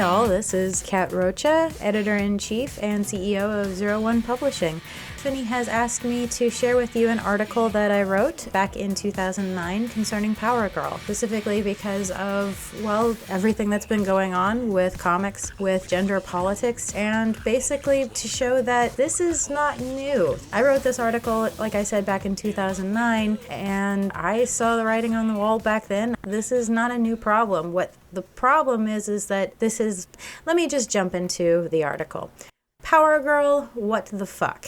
Hi all, this is Kat Rocha, Editor-in-Chief and CEO of 01 Publishing. Tiffany has asked me to share with you an article that I wrote back in 2009 concerning Power Girl, specifically because of, well, everything that's been going on with comics, with gender politics, and basically to show that this is not new. I wrote this article, like I said, back in 2009, and I saw the writing on the wall back then. This is not a new problem. What the problem is that this is... Let me just jump into the article. Power Girl, what the fuck?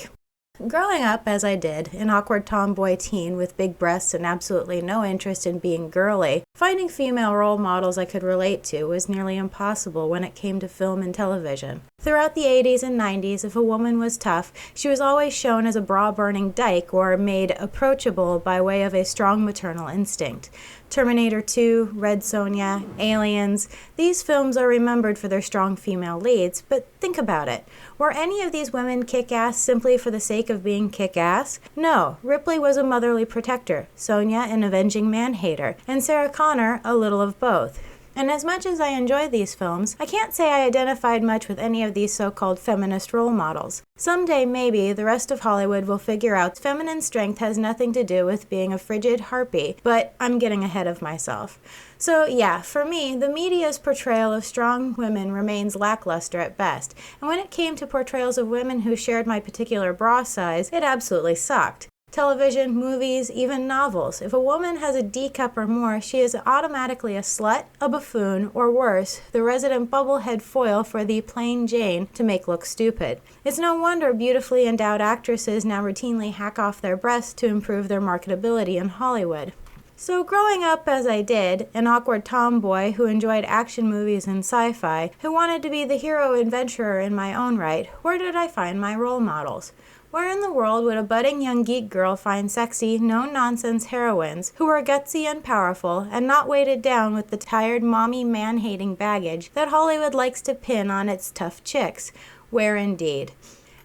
Growing up, as I did, an awkward tomboy teen with big breasts and absolutely no interest in being girly, finding female role models I could relate to was nearly impossible when it came to film and television. Throughout the 80s and 90s, if a woman was tough, she was always shown as a bra-burning dyke or made approachable by way of a strong maternal instinct. Terminator 2, Red Sonja, Aliens, these films are remembered for their strong female leads, but think about it. Were any of these women kick-ass simply for the sake of being kick-ass? No, Ripley was a motherly protector, Sonja an avenging man-hater, and Sarah Connor a little of both. And as much as I enjoy these films, I can't say I identified much with any of these so-called feminist role models. Someday, maybe, the rest of Hollywood will figure out feminine strength has nothing to do with being a frigid harpy, but I'm getting ahead of myself. So yeah, for me, the media's portrayal of strong women remains lackluster at best, and when it came to portrayals of women who shared my particular bra size, it absolutely sucked. Television, movies, even novels. If a woman has a D cup or more, she is automatically a slut, a buffoon, or worse, the resident bubblehead foil for the plain Jane to make look stupid. It's no wonder beautifully endowed actresses now routinely hack off their breasts to improve their marketability in Hollywood. So growing up as I did, an awkward tomboy who enjoyed action movies and sci-fi, who wanted to be the hero adventurer in my own right, where did I find my role models? Where in the world would a budding young geek girl find sexy, no-nonsense heroines who are gutsy and powerful and not weighted down with the tired mommy man-hating baggage that Hollywood likes to pin on its tough chicks? Where indeed?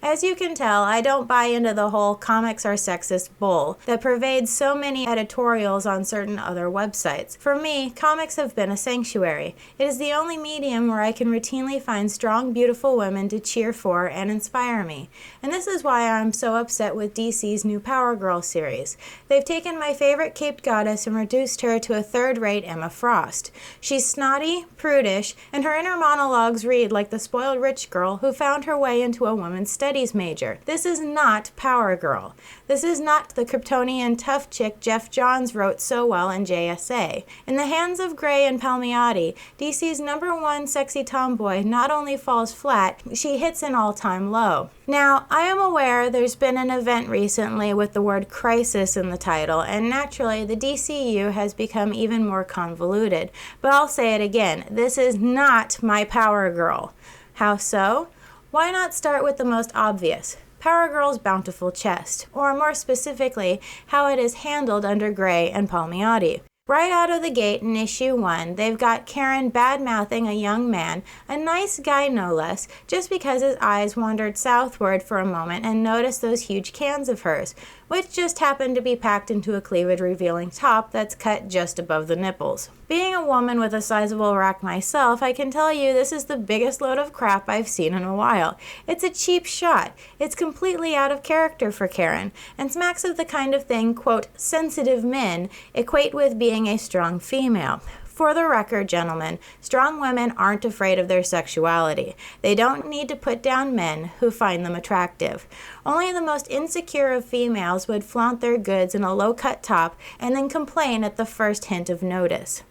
As you can tell, I don't buy into the whole comics are sexist bull that pervades so many editorials on certain other websites. For me, comics have been a sanctuary. It is the only medium where I can routinely find strong, beautiful women to cheer for and inspire me. And this is why I'm so upset with DC's new Power Girl series. They've taken my favorite caped goddess and reduced her to a third-rate Emma Frost. She's snotty, prudish, and her inner monologues read like the spoiled rich girl who found her way into a woman's studies major. This is not Power Girl. This is not the Kryptonian tough chick Jeff Johns wrote so well in JSA. In the hands of Gray and Palmiotti, DC's #1 sexy tomboy not only falls flat, she hits an all-time low. Now, I am aware there's been an event recently with the word crisis in the title, and naturally the DCU has become even more convoluted. But I'll say it again, this is not my Power Girl. How so? Why not start with the most obvious? Power Girl's bountiful chest, or more specifically, how it is handled under Gray and Palmiotti. Right out of the gate in issue 1, they've got Karen bad-mouthing a young man, a nice guy no less, just because his eyes wandered southward for a moment and noticed those huge cans of hers, which just happened to be packed into a cleavage-revealing top that's cut just above the nipples. Being a woman with a sizable rack myself, I can tell you this is the biggest load of crap I've seen in a while. It's a cheap shot. It's completely out of character for Karen, and smacks of the kind of thing, quote, sensitive men equate with being a strong female. For the record, gentlemen, strong women aren't afraid of their sexuality. They don't need to put down men who find them attractive. Only the most insecure of females would flaunt their goods in a low-cut top and then complain at the first hint of notice.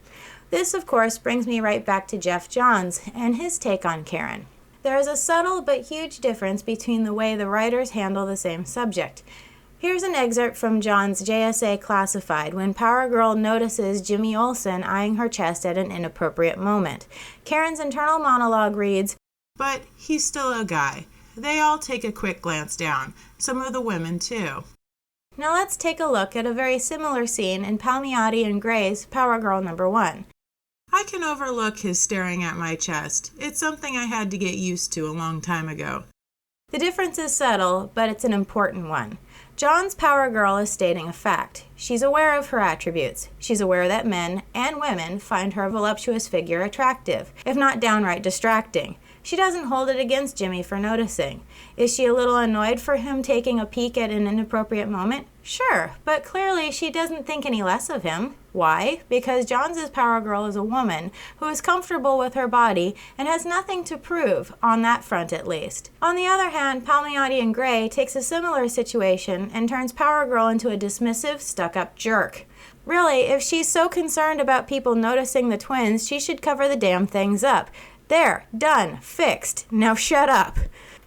This, of course, brings me right back to Jeff Johns and his take on Karen. There is a subtle but huge difference between the way the writers handle the same subject. Here's an excerpt from John's JSA Classified when Power Girl notices Jimmy Olsen eyeing her chest at an inappropriate moment. Karen's internal monologue reads, "But he's still a guy. They all take a quick glance down. Some of the women, too." Now let's take a look at a very similar scene in Palmiotti and Gray's Power Girl #1. "I can overlook his staring at my chest. It's something I had to get used to a long time ago. The difference is subtle, but it's an important one. John's Power Girl is stating a fact. She's aware of her attributes. She's aware that men and women find her voluptuous figure attractive, if not downright distracting. She doesn't hold it against Jimmy for noticing. Is she a little annoyed for him taking a peek at an inappropriate moment? Sure, but clearly she doesn't think any less of him. Why? Because John's Power Girl is a woman who is comfortable with her body and has nothing to prove, on that front at least. On the other hand, Palmiotti in Gray takes a similar situation and turns Power Girl into a dismissive, stuck-up jerk. Really, if she's so concerned about people noticing the twins, she should cover the damn things up. There, done, fixed. Now shut up.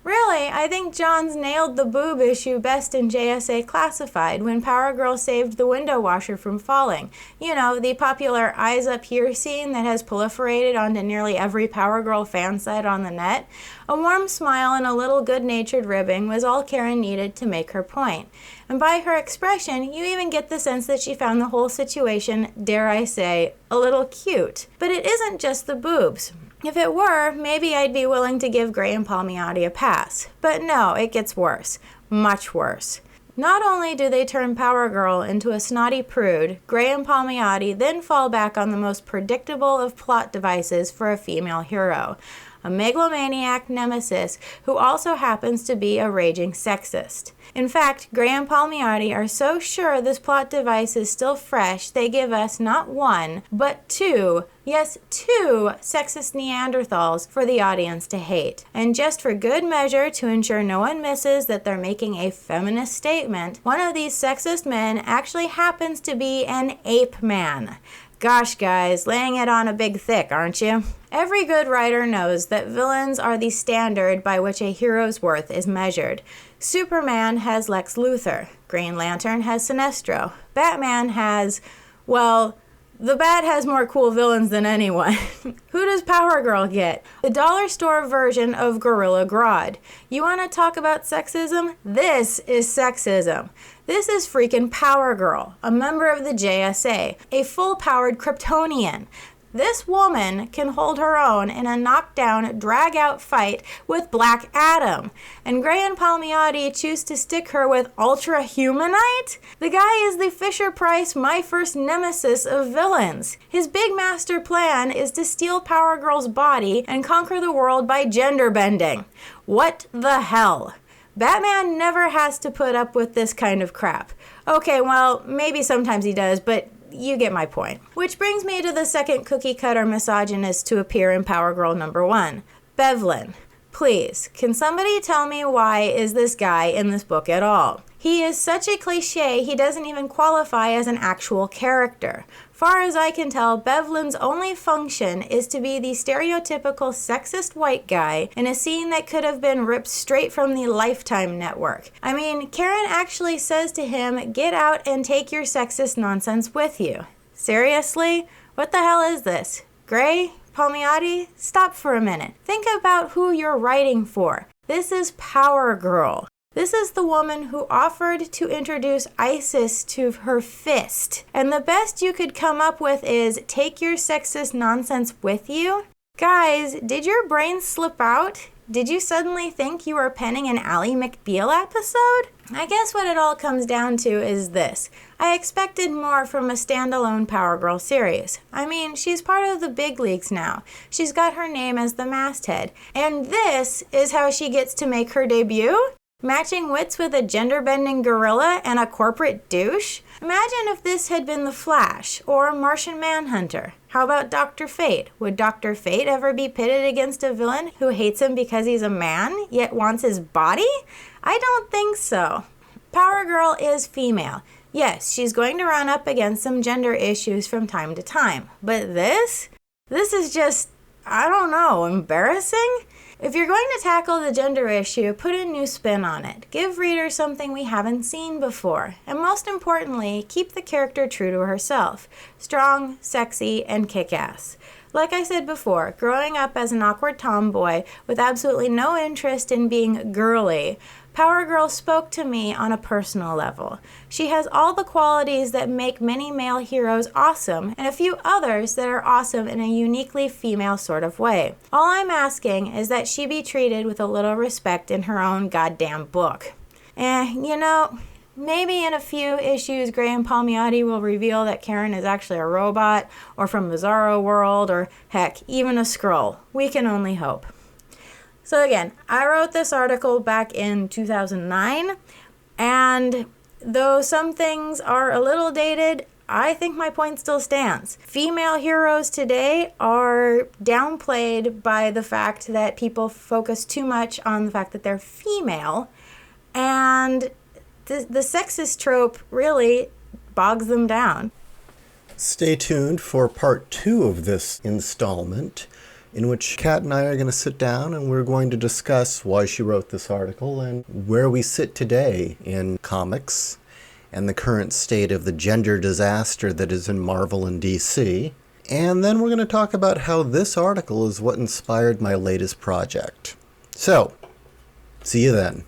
Really, I think Johns nailed the boob issue best in JSA Classified when Power Girl saved the window washer from falling. You know, the popular eyes up here scene that has proliferated onto nearly every Power Girl fan site on the net. A warm smile and a little good-natured ribbing was all Karen needed to make her point. And by her expression, you even get the sense that she found the whole situation, dare I say, a little cute. But it isn't just the boobs. If it were, maybe I'd be willing to give Gray and Palmiotti a pass. But no, it gets worse. Much worse. Not only do they turn Power Girl into a snotty prude, Gray and Palmiotti then fall back on the most predictable of plot devices for a female hero. A megalomaniac nemesis who also happens to be a raging sexist. In fact, Gray and Palmiotti are so sure this plot device is still fresh, they give us not one, but two, yes, two sexist Neanderthals for the audience to hate. And just for good measure, to ensure no one misses that they're making a feminist statement, one of these sexist men actually happens to be an ape man. Gosh, guys, laying it on a big thick, aren't you? Every good writer knows that villains are the standard by which a hero's worth is measured. Superman has Lex Luthor. Green Lantern has Sinestro. Batman has, well, the Bat has more cool villains than anyone. Who does Power Girl get? The dollar store version of Gorilla Grodd. You want to talk about sexism? This is sexism. This is freaking Power Girl, a member of the JSA, a full-powered Kryptonian. This woman can hold her own in a knockdown, drag-out fight with Black Adam. And Gray and Palmiotti choose to stick her with Ultra Humanite? The guy is the Fisher-Price My First Nemesis of villains. His big master plan is to steal Power Girl's body and conquer the world by gender bending. What the hell? Batman never has to put up with this kind of crap. Okay, well, maybe sometimes he does, but you get my point. Which brings me to the second cookie-cutter misogynist to appear in Power Girl #1, Bevlin. Please, can somebody tell me why is this guy in this book at all? He is such a cliche, he doesn't even qualify as an actual character. Far as I can tell, Bevlin's only function is to be the stereotypical sexist white guy in a scene that could have been ripped straight from the Lifetime network. I mean, Karen actually says to him, "Get out and take your sexist nonsense with you." Seriously? What the hell is this? Gray? Palmiotti? Stop for a minute. Think about who you're writing for. This is Power Girl. This is the woman who offered to introduce ISIS to her fist. And the best you could come up with is, take your sexist nonsense with you? Guys, did your brain slip out? Did you suddenly think you were penning an Ally McBeal episode? I guess what it all comes down to is this. I expected more from a standalone Power Girl series. I mean, she's part of the big leagues now. She's got her name as the masthead. And this is how she gets to make her debut? Matching wits with a gender-bending gorilla and a corporate douche? Imagine if this had been The Flash or Martian Manhunter. How about Dr. Fate? Would Dr. Fate ever be pitted against a villain who hates him because he's a man, yet wants his body? I don't think so. Power Girl is female. Yes, she's going to run up against some gender issues from time to time. But this is just, I don't know, embarrassing? If you're going to tackle the gender issue, put a new spin on it. Give readers something we haven't seen before. And most importantly, keep the character true to herself. Strong, sexy, and kick-ass. Like I said before, growing up as an awkward tomboy with absolutely no interest in being girly, Power Girl spoke to me on a personal level. She has all the qualities that make many male heroes awesome, and a few others that are awesome in a uniquely female sort of way. All I'm asking is that she be treated with a little respect in her own goddamn book. Maybe in a few issues, Graham Palmiotti will reveal that Karen is actually a robot, or from Bizarro World, or heck, even a Skrull. We can only hope. So again, I wrote this article back in 2009, and though some things are a little dated, I think my point still stands. Female heroes today are downplayed by the fact that people focus too much on the fact that they're female, and the sexist trope really bogs them down. Stay tuned for part 2 of this installment, in which Kat and I are going to sit down and we're going to discuss why she wrote this article and where we sit today in comics and the current state of the gender disaster that is in Marvel and DC. And then we're going to talk about how this article is what inspired my latest project. So, see you then.